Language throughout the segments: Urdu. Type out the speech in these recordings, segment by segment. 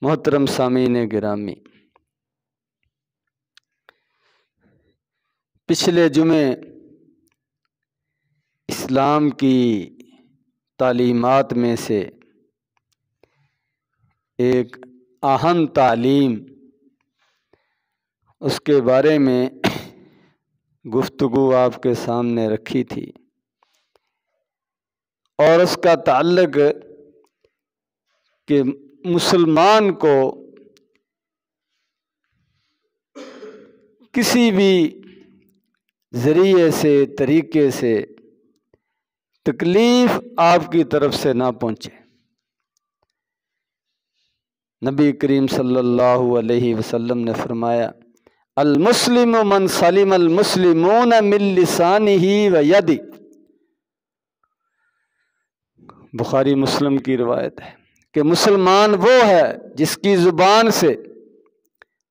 محترم سامعین گرامی، پچھلے جمعے اسلام کی تعلیمات میں سے ایک اہم تعلیم، اس کے بارے میں گفتگو آپ کے سامنے رکھی تھی، اور اس کا تعلق کہ مسلمان کو کسی بھی ذریعے سے، طریقے سے تکلیف آپ کی طرف سے نہ پہنچے۔ نبی کریم صلی اللہ علیہ وسلم نے فرمایا، المسلم من سلم المسلمون من لسانہ و یدہ۔ بخاری مسلم کی روایت ہے کہ مسلمان وہ ہے جس کی زبان سے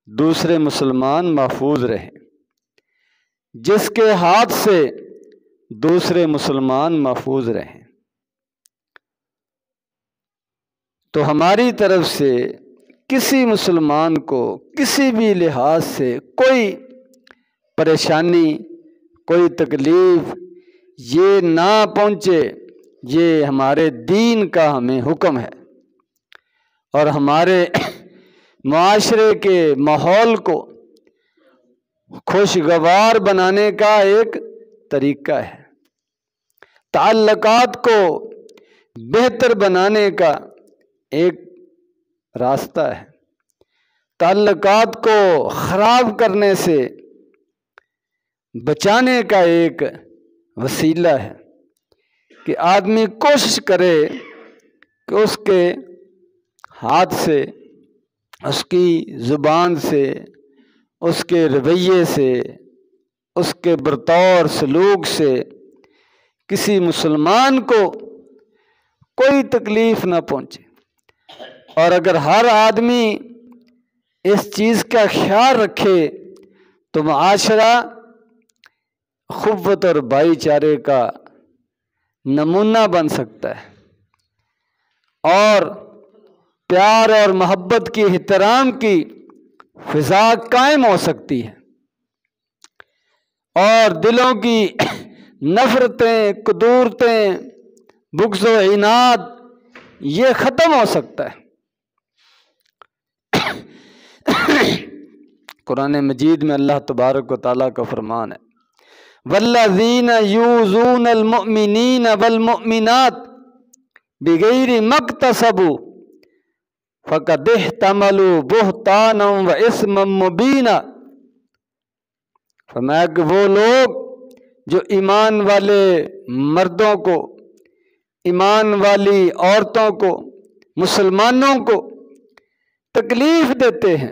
دوسرے مسلمان محفوظ رہے، جس کے ہاتھ سے دوسرے مسلمان محفوظ رہیں۔ تو ہماری طرف سے کسی مسلمان کو کسی بھی لحاظ سے کوئی پریشانی، کوئی تکلیف یہ نہ پہنچے، یہ ہمارے دین کا ہمیں حکم ہے، اور ہمارے معاشرے کے ماحول کو خوشگوار بنانے کا ایک طریقہ ہے، تعلقات کو بہتر بنانے کا ایک راستہ ہے، تعلقات کو خراب کرنے سے بچانے کا ایک وسیلہ ہے کہ آدمی کوشش کرے کہ اس کے ہاتھ سے، اس کی زبان سے، اس کے رویے سے، اس کے برتاؤ سلوک سے کسی مسلمان کو کوئی تکلیف نہ پہنچے۔ اور اگر ہر آدمی اس چیز کا خیال رکھے تو معاشرہ اخوت اور بھائی چارے کا نمونہ بن سکتا ہے، اور پیار اور محبت کی، احترام کی فضا قائم ہو سکتی ہے، اور دلوں کی نفرتیں، کدورتیں، بغض و عناد یہ ختم ہو سکتا ہے۔ قرآن مجید میں اللہ تبارک و تعالیٰ کا فرمان ہے، والذین یؤذون المؤمنین والمؤمنات بغیر ما اکتسبوا فقد احتملوا بہتانا واثما مبینا۔ فرمایا کہ وہ لوگ جو ایمان والے مردوں کو، ایمان والی عورتوں کو، مسلمانوں کو تکلیف دیتے ہیں،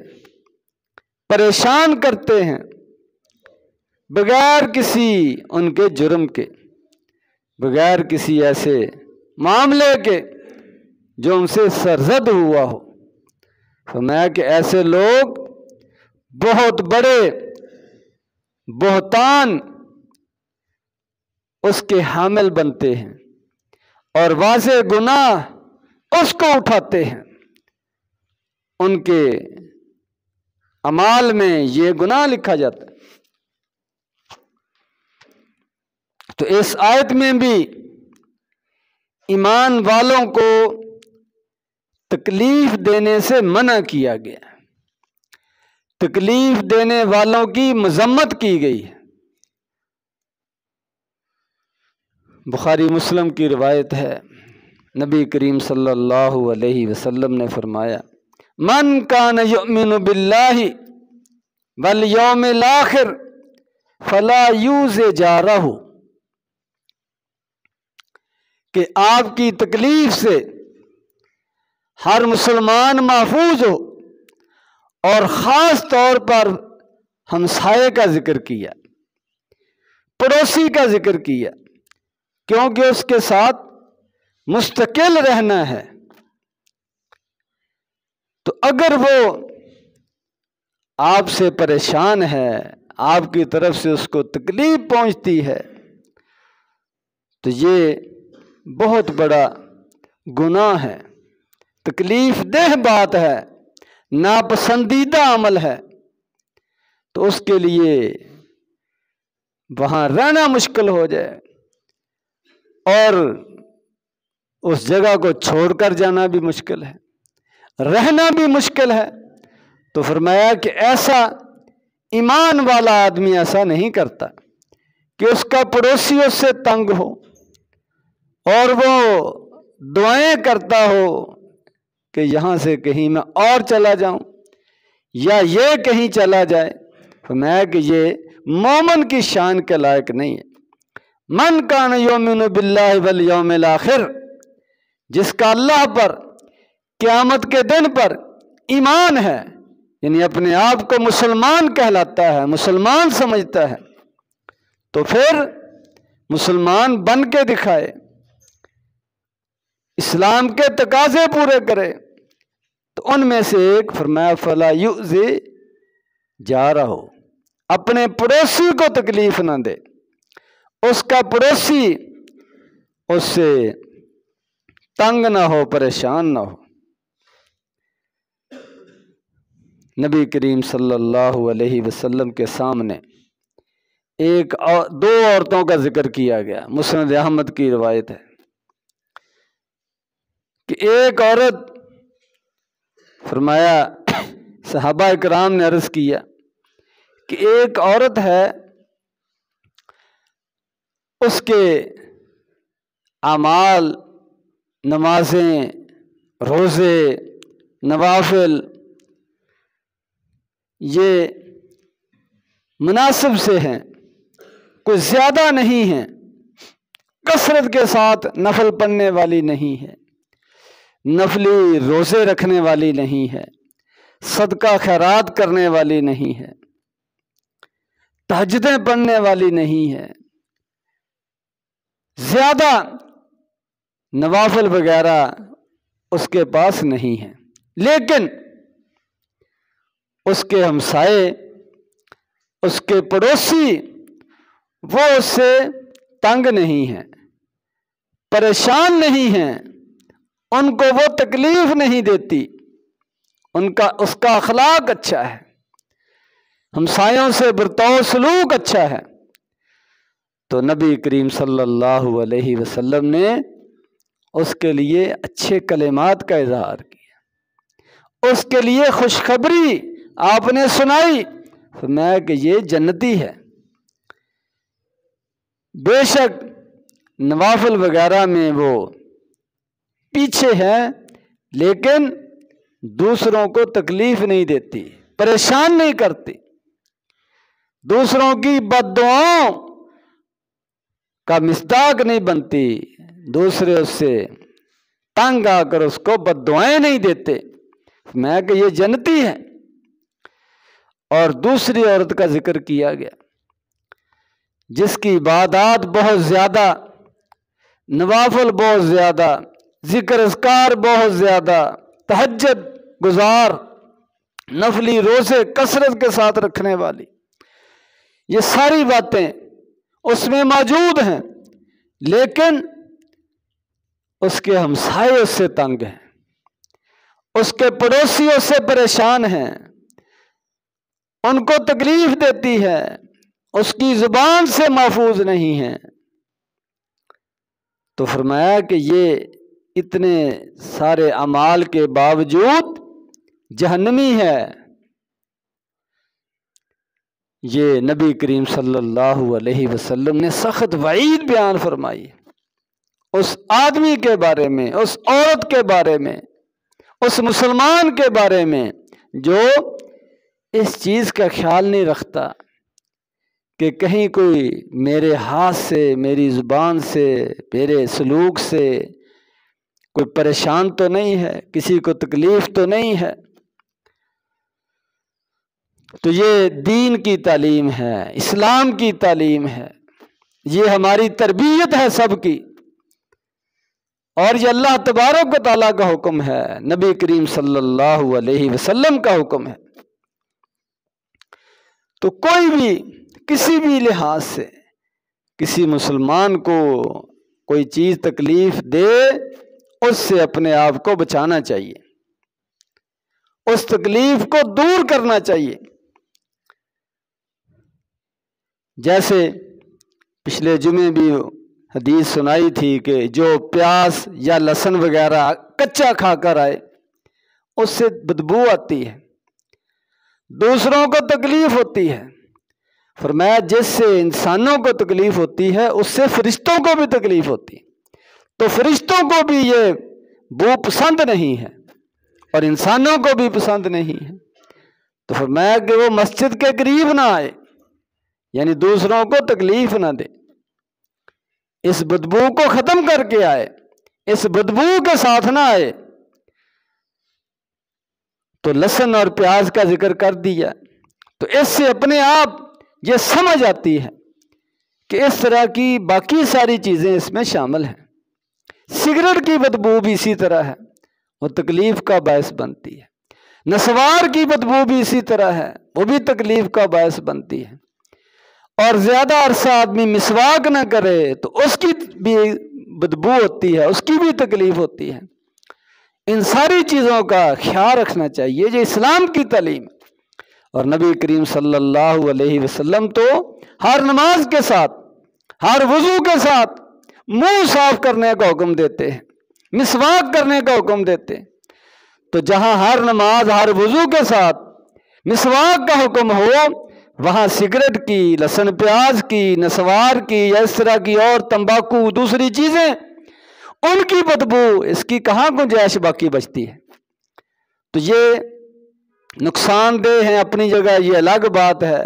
پریشان کرتے ہیں بغیر کسی ان کے جرم کے، بغیر کسی ایسے معاملے کے جو ان سے سرزد ہوا ہو، فرمایا کہ ایسے لوگ بہت بڑے بہتان اس کے حامل بنتے ہیں، اور واضح گناہ اس کو اٹھاتے ہیں۔ ان کے اعمال میں یہ گناہ لکھا جاتا ہے۔ تو اس آیت میں بھی ایمان والوں کو تکلیف دینے سے منع کیا گیا ہے، تکلیف دینے والوں کی مذمت کی گئی ہے۔ بخاری مسلم کی روایت ہے، نبی کریم صلی اللہ علیہ وسلم نے فرمایا، من کان یؤمن باللہ والیوم الآخر فلا یؤذ جارہ، کہ آپ کی تکلیف سے ہر مسلمان محفوظ ہو، اور خاص طور پر ہمسائے کا ذکر کیا، پڑوسی کا ذکر کیا، کیونکہ اس کے ساتھ مستقل رہنا ہے۔ تو اگر وہ آپ سے پریشان ہے، آپ کی طرف سے اس کو تکلیف پہنچتی ہے، تو یہ بہت بڑا گناہ ہے، تکلیف دہ بات ہے ناپسندیدہ عمل ہے تو اس کے لیے وہاں رہنا مشکل ہو جائے اور اس جگہ کو چھوڑ کر جانا بھی مشکل ہے، رہنا بھی مشکل ہے، تو فرمایا کہ ایسا ایمان والا آدمی ایسا نہیں کرتا کہ اس کا پڑوسی اس سے تنگ ہو اور وہ دعائیں کرتا ہو کہ یہاں سے کہیں میں اور چلا جاؤں یا یہ کہیں چلا جائے۔ فرمایا کہ یہ مومن کی شان کے لائق نہیں ہے۔ من کان یؤمن باللہ والیوم الآخر، جس کا اللہ پر قیامت کے دن پر ایمان ہے، یعنی اپنے آپ کو مسلمان کہلاتا ہے، مسلمان سمجھتا ہے، تو پھر مسلمان بن کے دکھائے، اسلام کے تقاضے پورے کرے۔ تو ان میں سے ایک فرمایا فلا یؤذی جارہ، اپنے پڑوسی کو تکلیف نہ دے، اس کا پڑوسی اس سے تنگ نہ ہو، پریشان نہ ہو۔ نبی کریم صلی اللہ علیہ وسلم کے سامنے دو عورتوں کا ذکر کیا گیا، مسند احمد کی روایت ہے کہ ایک عورت، فرمایا صحابہ اکرام نے عرض کیا کہ ایک عورت ہے، اس کے اعمال، نمازیں، روزے، نوافل یہ مناسب سے ہیں، کوئی زیادہ نہیں ہیں، کثرت کے ساتھ نفل پڑھنے والی نہیں ہے، نفلی روزے رکھنے والی نہیں ہے، صدقہ خیرات کرنے والی نہیں ہے، تہجدیں پڑھنے والی نہیں ہے، زیادہ نوافل وغیرہ اس کے پاس نہیں ہے، لیکن اس کے ہمسائے، اس کے پڑوسی وہ اس سے تنگ نہیں ہیں، پریشان نہیں ہیں، ان کو وہ تکلیف نہیں دیتی، اس کا اخلاق اچھا ہے، ہمسایوں سے برتاؤ سلوک اچھا ہے، تو نبی کریم صلی اللہ علیہ وسلم نے اس کے لیے اچھے کلمات کا اظہار کیا، اس کے لیے خوشخبری آپ نے سنائی، فرمایا کہ یہ جنتی ہے، بے شک نوافل وغیرہ میں وہ پیچھے ہے لیکن دوسروں کو تکلیف نہیں دیتی، پریشان نہیں کرتی، دوسروں کی بد دعاؤں کا مصداق نہیں بنتی، دوسرے اس سے تنگ آ کر اس کو بد دعائیں نہیں دیتے، میں کہ یہ جنتی ہے۔ اور دوسری عورت کا ذکر کیا گیا جس کی عبادات بہت زیادہ، نوافل بہت زیادہ، ذکر اذکار بہت زیادہ، تہجد گزار، نفلی روزے کثرت کے ساتھ رکھنے والی، یہ ساری باتیں اس میں موجود ہیں، لیکن اس کے ہمسائے اس سے تنگ ہیں، اس کے پڑوسی اس سے پریشان ہیں، ان کو تکلیف دیتی ہے، اس کی زبان سے محفوظ نہیں ہے، تو فرمایا کہ یہ اتنے سارے اعمال کے باوجود جہنمی ہے۔ یہ نبی کریم صلی اللہ علیہ وسلم نے سخت وعید بیان فرمائی اس آدمی کے بارے میں، اس عورت کے بارے میں، اس مسلمان کے بارے میں جو اس چیز کا خیال نہیں رکھتا کہ کہیں کوئی میرے ہاتھ سے، میری زبان سے، میرے سلوک سے کوئی پریشان تو نہیں ہے، کسی کو تکلیف تو نہیں ہے۔ تو یہ دین کی تعلیم ہے، اسلام کی تعلیم ہے، یہ ہماری تربیت ہے سب کی، اور یہ اللہ تبارک و تعالیٰ کا حکم ہے، نبی کریم صلی اللہ علیہ وسلم کا حکم ہے۔ تو کوئی بھی کسی بھی لحاظ سے کسی مسلمان کو کوئی چیز تکلیف دے، اس سے اپنے آپ کو بچانا چاہیے، اس تکلیف کو دور کرنا چاہیے۔ جیسے پچھلے جمعے بھی حدیث سنائی تھی کہ جو پیاز یا لہسن وغیرہ کچا کھا کر آئے اس سے بدبو آتی ہے، دوسروں کو تکلیف ہوتی ہے۔ فرمایا جس سے انسانوں کو تکلیف ہوتی ہے اس سے فرشتوں کو بھی تکلیف ہوتی ہے، تو فرشتوں کو بھی یہ بو پسند نہیں ہے اور انسانوں کو بھی پسند نہیں ہے۔ تو فرمایا کہ وہ مسجد کے قریب نہ آئے، یعنی دوسروں کو تکلیف نہ دے، اس بدبو کو ختم کر کے آئے، اس بدبو کے ساتھ نہ آئے۔ تو لہسن اور پیاز کا ذکر کر دیا، تو اس سے اپنے آپ یہ سمجھ آتی ہے کہ اس طرح کی باقی ساری چیزیں اس میں شامل ہیں۔ سگریٹ کی بدبو بھی اسی طرح ہے، وہ تکلیف کا باعث بنتی ہے۔ نسوار کی بدبو بھی اسی طرح ہے، وہ بھی تکلیف کا باعث بنتی ہے۔ اور زیادہ عرصہ آدمی مسواک نہ کرے تو اس کی بھی بدبو ہوتی ہے، اس کی بھی تکلیف ہوتی ہے۔ ان ساری چیزوں کا خیال رکھنا چاہیے، جو اسلام کی تعلیم ہے۔ اور نبی کریم صلی اللہ علیہ وسلم تو ہر نماز کے ساتھ، ہر وضو کے ساتھ منہ صاف کرنے کا حکم دیتے ہیں، مسواک کرنے کا حکم دیتے ہیں۔ تو جہاں ہر نماز ہر وضو کے ساتھ مسواک کا حکم ہو، وہاں سگریٹ کی، لہسن پیاز کی، نسوار کی یا اس طرح کی اور تمباکو دوسری چیزیں، ان کی بدبو، اس کی کہاں گنجائش باقی بچتی ہے؟ تو یہ نقصان دہ ہیں اپنی جگہ، یہ الگ بات ہے۔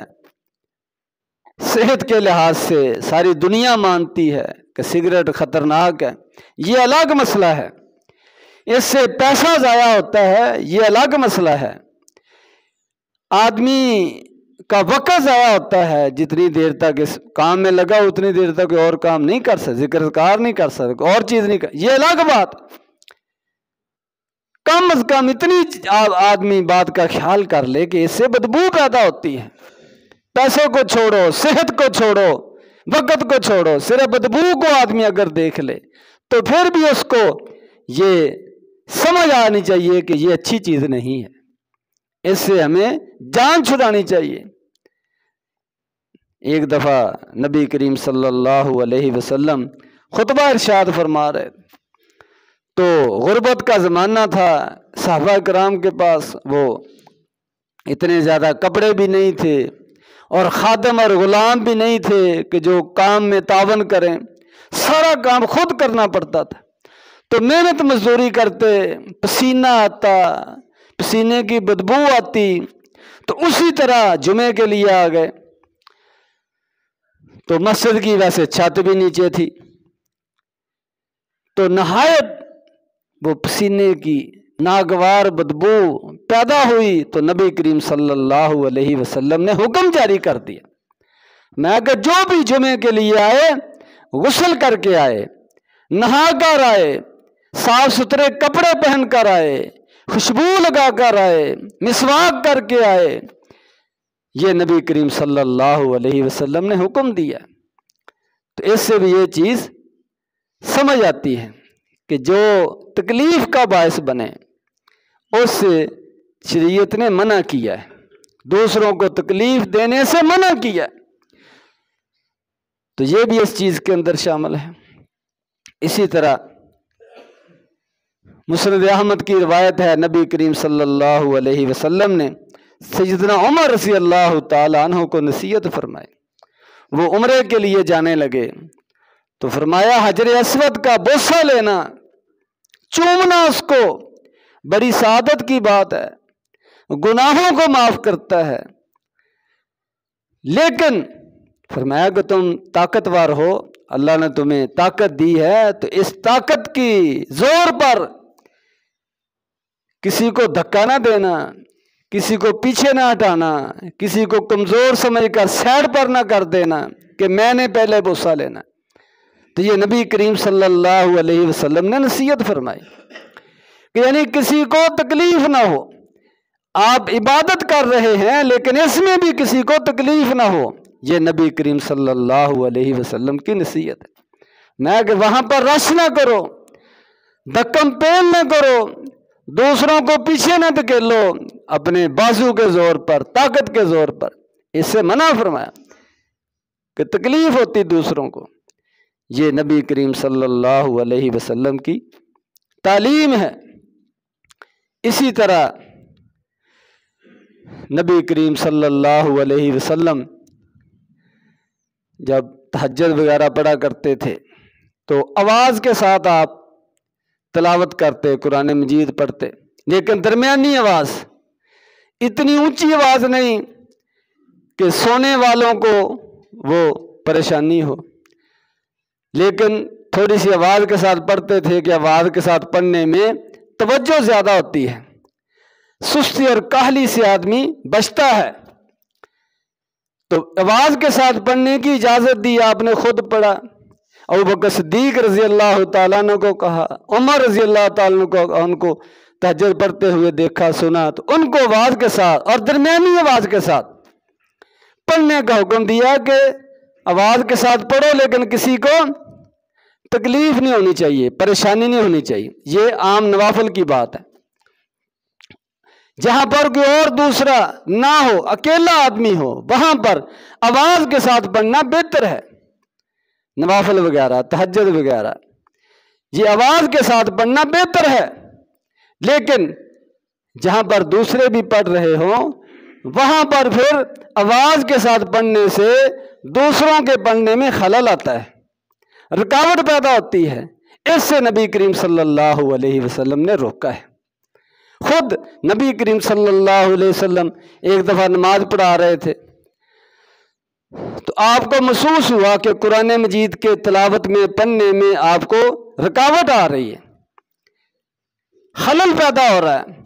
صحت کے لحاظ سے ساری دنیا مانتی ہے کہ سگریٹ خطرناک ہے، یہ الگ مسئلہ ہے۔ اس سے پیسہ ضائع ہوتا ہے، یہ الگ مسئلہ ہے۔ آدمی کا وقت ضائع ہوتا ہے، جتنی دیر تک اس کام میں لگا اتنی دیر تک اور کام نہیں کر سکتا، ذکر کار نہیں کر سکتا، اور چیز نہیں کر، یہ الگ بات۔ کم از کم اتنی آدمی بات کا خیال کر لے کہ اس سے بدبو پیدا ہوتی ہے۔ پیسوں کو چھوڑو، صحت کو چھوڑو، وقت کو چھوڑو، صرف بدبو کو آدمی اگر دیکھ لے تو پھر بھی اس کو یہ سمجھ آنی چاہیے کہ یہ اچھی چیز نہیں ہے، اس سے ہمیں جان چھڑانی چاہیے۔ ایک دفعہ نبی کریم صلی اللہ علیہ وسلم خطبہ ارشاد فرما رہے، تو غربت کا زمانہ تھا، صحابہ کرام کے پاس وہ اتنے زیادہ کپڑے بھی نہیں تھے اور خادم اور غلام بھی نہیں تھے کہ جو کام میں تعاون کریں، سارا کام خود کرنا پڑتا تھا۔ تو محنت مزدوری کرتے، پسینہ آتا، پسینے کی بدبو آتی، تو اسی طرح جمعے کے لیے آ گئے۔ تو مسجد کی ویسے چھت بھی نیچے تھی، تو نہایت وہ پسینے کی ناگوار بدبو پیدا ہوئی، تو نبی کریم صلی اللہ علیہ وسلم نے حکم جاری کر دیا، میں کہ جو بھی جمعے کے لیے آئے غسل کر کے آئے، نہا کر آئے، صاف ستھرے کپڑے پہن کر آئے، خوشبو لگا کر آئے، مسواک کر کے آئے۔ یہ نبی کریم صلی اللہ علیہ وسلم نے حکم دیا۔ تو اس سے بھی یہ چیز سمجھ آتی ہے کہ جو تکلیف کا باعث بنے اس سے شریعت نے منع کیا ہے، دوسروں کو تکلیف دینے سے منع کیا ہے، تو یہ بھی اس چیز کے اندر شامل ہے۔ اسی طرح مسند احمد کی روایت ہے، نبی کریم صلی اللہ علیہ وسلم نے سیدنا عمر رضی اللہ تعالی عنہ کو نصیحت فرمائی۔ وہ عمرے کے لیے جانے لگے تو فرمایا حجر اسود کا بوسہ لینا، چومنا اس کو بڑی سعادت کی بات ہے، گناہوں کو معاف کرتا ہے، لیکن فرمایا کہ تم طاقتور ہو، اللہ نے تمہیں طاقت دی ہے، تو اس طاقت کی زور پر کسی کو دھکا نہ دینا، کسی کو پیچھے نہ ہٹانا، کسی کو کمزور سمجھ کر سائڈ پر نہ کر دینا کہ میں نے پہلے بوسہ لینا۔ تو یہ نبی کریم صلی اللہ علیہ وسلم نے نصیحت فرمائی کہ یعنی کسی کو تکلیف نہ ہو، آپ عبادت کر رہے ہیں لیکن اس میں بھی کسی کو تکلیف نہ ہو، یہ نبی کریم صلی اللہ علیہ وسلم کی نصیحت ہے۔ میں کہ وہاں پر رش نہ کرو، دھکم پین نہ کرو، دوسروں کو پیچھے نہ دھکیلو اپنے بازو کے زور پر، طاقت کے زور پر، اس سے منع فرمایا کہ تکلیف ہوتی دوسروں کو۔ یہ نبی کریم صلی اللہ علیہ وسلم کی تعلیم ہے۔ اسی طرح نبی کریم صلی اللہ علیہ وسلم جب تہجد وغیرہ پڑھا کرتے تھے تو آواز کے ساتھ آپ تلاوت کرتے، قرآن مجید پڑھتے، لیکن درمیانی آواز، اتنی اونچی آواز نہیں کہ سونے والوں کو وہ پریشانی ہو، لیکن تھوڑی سی آواز کے ساتھ پڑھتے تھے کہ آواز کے ساتھ پڑھنے میں توجہ زیادہ ہوتی ہے، سستی اور کاہلی سے آدمی بچتا ہے۔ تو آواز کے ساتھ پڑھنے کی اجازت دی، آپ نے خود پڑھا، ابوبکر صدیق رضی اللہ تعالیٰ عنہ کو کہا، عمر رضی اللہ تعالیٰ عنہ کو، ان کو تہجد پڑھتے ہوئے دیکھا سنا تو ان کو آواز کے ساتھ اور درمیانی آواز کے ساتھ پڑھنے کا حکم دیا کہ آواز کے ساتھ پڑھو، لیکن کسی کو تکلیف نہیں ہونی چاہیے، پریشانی نہیں ہونی چاہیے۔ یہ عام نوافل کی بات ہے۔ جہاں پر کوئی اور دوسرا نہ ہو، اکیلا آدمی ہو، وہاں پر آواز کے ساتھ پڑھنا بہتر ہے۔ نوافل وغیرہ، تہجد وغیرہ، یہ آواز کے ساتھ پڑھنا بہتر ہے، لیکن جہاں پر دوسرے بھی پڑھ رہے ہوں وہاں پر پھر آواز کے ساتھ پڑھنے سے دوسروں کے پڑھنے میں خلل آتا ہے، رکاوٹ پیدا ہوتی ہے۔ اس سے نبی کریم صلی اللہ علیہ وسلم نے روکا ہے۔ خود نبی کریم صلی اللہ علیہ وسلم ایک دفعہ نماز پڑھا رہے تھے تو آپ کو محسوس ہوا کہ قرآن مجید کے تلاوت میں، پڑھنے میں آپ کو رکاوٹ آ رہی ہے، خلل پیدا ہو رہا ہے۔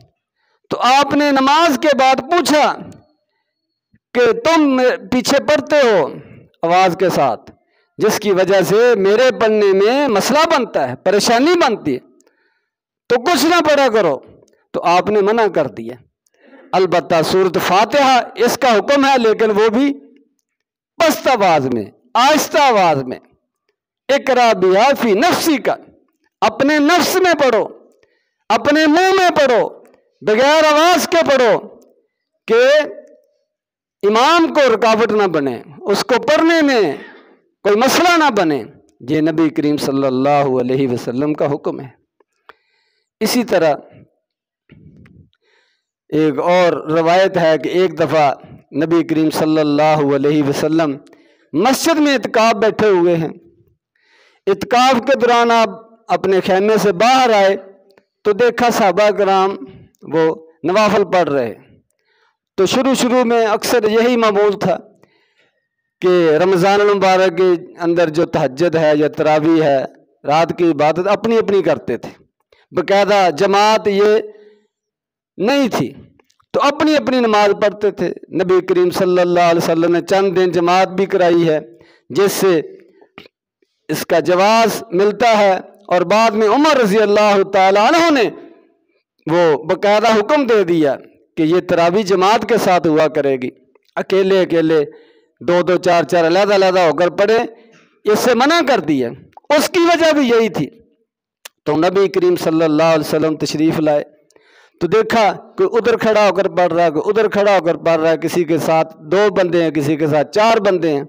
تو آپ نے نماز کے بعد پوچھا کہ تم پیچھے پڑھتے ہو آواز کے ساتھ، جس کی وجہ سے میرے پڑھنے میں مسئلہ بنتا ہے، پریشانی بنتی ہے، تو کچھ نہ پڑھا کرو۔ تو آپ نے منع کر دیا۔ البتہ سورۃ فاتحہ اس کا حکم ہے، لیکن وہ بھی پست آواز میں، آہستہ آواز میں۔ اقرا بہا فی نفسک، اپنے نفس میں پڑھو، اپنے منہ میں پڑھو، بغیر آواز کے پڑھو کہ امام کو رکاوٹ نہ بنے، اس کو پڑھنے میں کوئی مسئلہ نہ بنے۔ یہ نبی کریم صلی اللہ علیہ وسلم کا حکم ہے۔ اسی طرح ایک اور روایت ہے کہ ایک دفعہ نبی کریم صلی اللہ علیہ وسلم مسجد میں اعتکاف بیٹھے ہوئے ہیں۔ اعتکاف کے دوران آپ اپنے خیمے سے باہر آئے تو دیکھا صحابہ کرام وہ نوافل پڑھ رہے۔ تو شروع میں اکثر یہی معمول تھا کہ رمضان المبارک کے اندر جو تہجد ہے یا تراویح ہے، رات کی عبادت اپنی اپنی کرتے تھے، باقاعدہ جماعت یہ نہیں تھی، تو اپنی اپنی نماز پڑھتے تھے۔ نبی کریم صلی اللہ علیہ وسلم نے چند دن جماعت بھی کرائی ہے، جس سے اس کا جواز ملتا ہے، اور بعد میں عمر رضی اللہ تعالیٰ عنہ نے وہ باقاعدہ حکم دے دیا کہ یہ تراویح جماعت کے ساتھ ہوا کرے گی، اکیلے اکیلے دو دو چار چار علیحدہ علیحدہ ہو کر پڑھے، اس سے منع کر دیا۔ اس کی وجہ بھی یہی تھی۔ تو نبی کریم صلی اللہ علیہ وسلم تشریف لائے تو دیکھا کوئی ادھر کھڑا ہو کر پڑھ رہا ہے، کوئی ادھر کھڑا ہو کر پڑھ رہا ہے، کسی کے ساتھ 2 بندے ہیں، کسی کے ساتھ 4 بندے ہیں،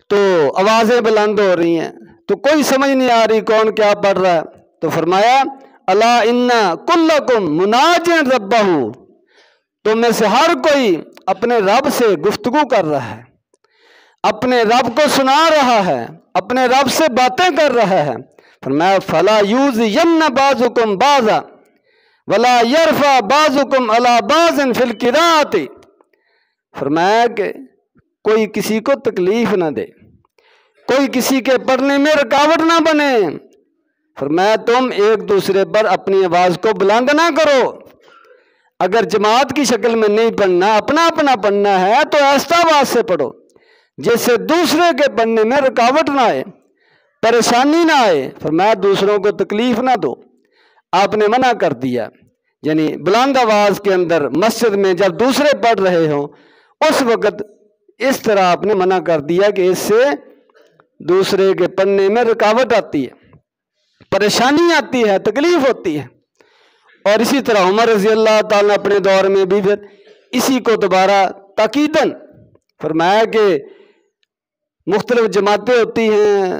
تو آوازیں بلند ہو رہی ہیں، تو کوئی سمجھ نہیں آ رہی کون کیا پڑھ رہا ہے۔ تو فرمایا الا ان کلکم مناجٍ ربہ، تم میں سے ہر کوئی اپنے رب سے گفتگو کر رہا ہے، اپنے رب کو سنا رہا ہے، اپنے رب سے باتیں کر رہا ہے۔ فرمایا فلا یؤذین بعضکم بعضا ولا یرفع بعضکم علی بعض فی القراءۃ، فرمایا کہ کوئی کسی کو تکلیف نہ دے، کوئی کسی کے پڑھنے میں رکاوٹ نہ بنے۔ فرمایا تم ایک دوسرے پر اپنی آواز کو بلند نہ کرو، اگر جماعت کی شکل میں نہیں پڑھنا، اپنا اپنا پڑھنا ہے تو آہستہ آواز سے پڑھو، جس سے دوسرے کے پڑھنے میں رکاوٹ نہ آئے، پریشانی نہ آئے۔ فرمایا دوسروں کو تکلیف نہ دو۔ آپ نے منع کر دیا، یعنی بلند آواز کے اندر مسجد میں جب دوسرے پڑھ رہے ہوں اس وقت اس طرح آپ نے منع کر دیا کہ اس سے دوسرے کے پڑھنے میں رکاوٹ آتی ہے۔ پریشانی آتی ہے، تکلیف ہوتی ہے۔ اور اسی طرح عمر رضی اللہ تعالیٰ اپنے دور میں بھی پھر اسی کو دوبارہ تاکیداً فرمایا کہ مختلف جماعتیں ہوتی ہیں،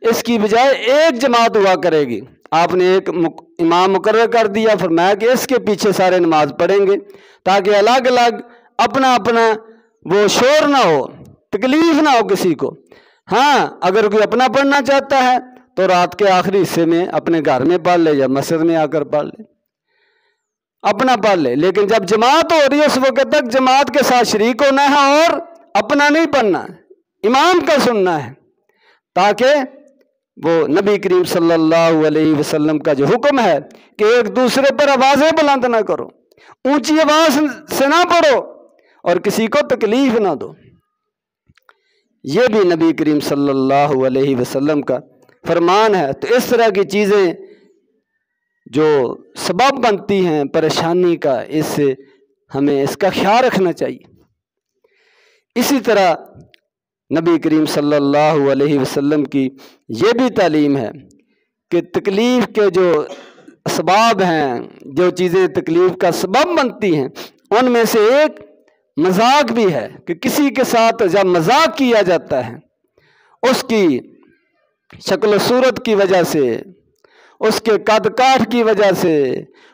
اس کی بجائے ایک جماعت ہوا کرے گی۔ آپ نے ایک امام مقرر کر دیا، فرمایا کہ اس کے پیچھے سارے نماز پڑھیں گے تاکہ الگ الگ اپنا اپنا وہ شور نہ ہو، تکلیف نہ ہو کسی کو۔ ہاں اگر کوئی اپنا پڑھنا چاہتا ہے تو رات کے آخری حصے میں اپنے گھر میں پڑھ لے یا مسجد میں آ کر پڑھ لے، اپنا پڑھ لے، لیکن جب جماعت ہو رہی ہے اس وقت تک جماعت کے ساتھ شریک ہونا ہے اور اپنا نہیں پڑھنا، امام کا سننا ہے، تاکہ وہ نبی کریم صلی اللہ علیہ وسلم کا جو حکم ہے کہ ایک دوسرے پر آوازیں بلند نہ کرو، اونچی آواز سے نہ پڑھو اور کسی کو تکلیف نہ دو، یہ بھی نبی کریم صلی اللہ علیہ وسلم کا فرمان ہے۔ تو اس طرح کی چیزیں جو سبب بنتی ہیں پریشانی کا، اس سے ہمیں اس کا خیال رکھنا چاہیے۔ اسی طرح نبی کریم صلی اللہ علیہ وسلم کی یہ بھی تعلیم ہے کہ تکلیف کے جو اسباب ہیں، جو چیزیں تکلیف کا سبب بنتی ہیں، ان میں سے ایک مذاق بھی ہے کہ کسی کے ساتھ جب مذاق کیا جاتا ہے، اس کی شکل و صورت کی وجہ سے، اس کے قد کاٹ کی وجہ سے،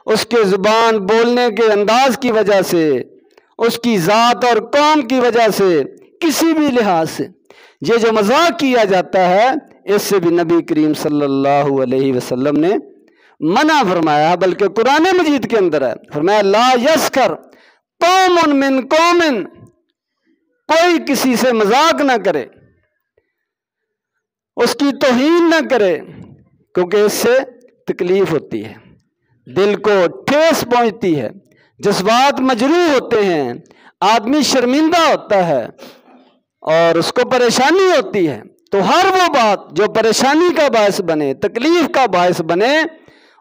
اس کے زبان بولنے کے انداز کی وجہ سے، اس کی ذات اور قوم کی وجہ سے، کسی بھی لحاظ سے یہ جو مذاق کیا جاتا ہے، اس سے بھی نبی کریم صلی اللہ علیہ وسلم نے منع فرمایا، بلکہ قرآن مجید کے اندر ہے، فرمایا لا یسخر قوم من قوم، کوئی کسی سے مذاق نہ کرے، اس کی توہین نہ کرے، کیونکہ اس سے تکلیف ہوتی ہے، دل کو ٹھیس پہنچتی ہے، جذبات مجروح ہوتے ہیں، آدمی شرمندہ ہوتا ہے اور اس کو پریشانی ہوتی ہے۔ تو ہر وہ بات جو پریشانی کا باعث بنے، تکلیف کا باعث بنے،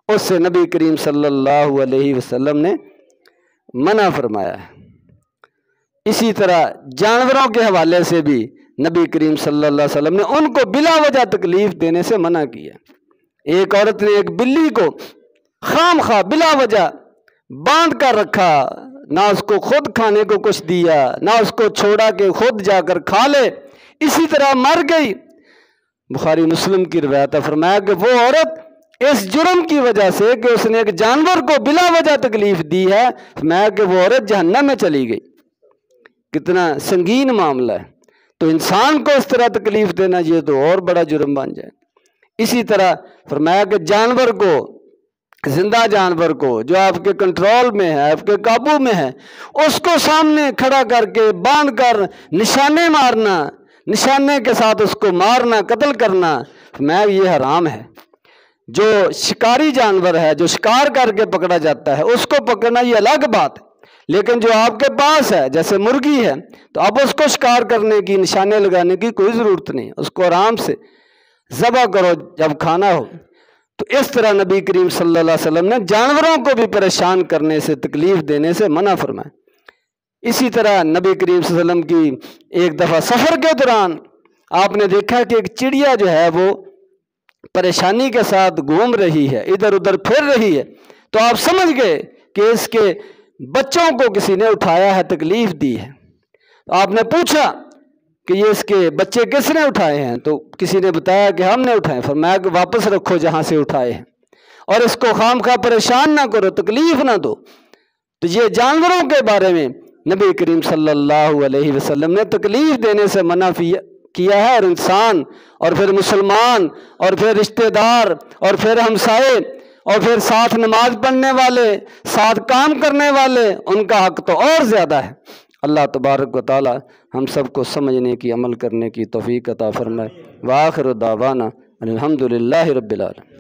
اس سے نبی کریم صلی اللہ علیہ وسلم نے منع فرمایا ہے۔ اسی طرح جانوروں کے حوالے سے بھی نبی کریم صلی اللہ علیہ وسلم نے ان کو بلا وجہ تکلیف دینے سے منع کیا۔ ایک عورت نے ایک بلی کو خام خواہ بلا وجہ باندھ کر رکھا، نہ اس کو خود کھانے کو کچھ دیا، نہ اس کو چھوڑا کہ خود جا کر کھا لے، اسی طرح مر گئی۔ بخاری مسلم کی روایت ہے، فرمایا کہ وہ عورت اس جرم کی وجہ سے کہ اس نے ایک جانور کو بلا وجہ تکلیف دی ہے، فرمایا کہ وہ عورت جہنم میں چلی گئی۔ کتنا سنگین معاملہ ہے۔ تو انسان کو اس طرح تکلیف دینا یہ تو اور بڑا جرم بن جائے۔ اسی طرح فرمایا کہ جانور کو، زندہ جانور کو جو آپ کے کنٹرول میں ہے، آپ کے قابو میں ہے، اس کو سامنے کھڑا کر کے باندھ کر نشانے مارنا، نشانے کے ساتھ اس کو مارنا، قتل کرنا، فرمایا یہ حرام ہے۔ جو شکاری جانور ہے، جو شکار کر کے پکڑا جاتا ہے، اس کو پکڑنا یہ الگ بات ہے، لیکن جو آپ کے پاس ہے جیسے مرغی ہے، تو اب اس کو شکار کرنے کی، نشانے لگانے کی کوئی ضرورت نہیں، اس کو آرام سے ذبح کرو جب کھانا ہو۔ تو اس طرح نبی کریم صلی اللہ علیہ وسلم نے جانوروں کو بھی پریشان کرنے سے، تکلیف دینے سے منع فرمایا۔ اسی طرح نبی کریم صلی اللہ علیہ وسلم کی ایک دفعہ سفر کے دوران آپ نے دیکھا کہ ایک چڑیا جو ہے وہ پریشانی کے ساتھ گھوم رہی ہے، ادھر ادھر پھر رہی ہے، تو آپ سمجھ گئے کہ اس کے بچوں کو کسی نے اٹھایا ہے، تکلیف دی ہے۔ تو آپ نے پوچھا کہ یہ اس کے بچے کس نے اٹھائے ہیں؟ تو کسی نے بتایا کہ ہم نے اٹھائے۔ فرمایا کہ واپس رکھو جہاں سے اٹھائے ہیں، اور اس کو خام خواہ پریشان نہ کرو، تکلیف نہ دو۔ تو یہ جانوروں کے بارے میں نبی کریم صلی اللہ علیہ وسلم نے تکلیف دینے سے منع کیا ہے، اور انسان اور پھر مسلمان اور پھر رشتہ دار اور پھر ہمسائے اور پھر ساتھ نماز پڑھنے والے، ساتھ کام کرنے والے، ان کا حق تو اور زیادہ ہے۔ اللہ تبارک و تعالی ہم سب کو سمجھنے کی، عمل کرنے کی توفیق عطا فرمائے۔ وآخر دعوانا الحمدللہ رب العالمین۔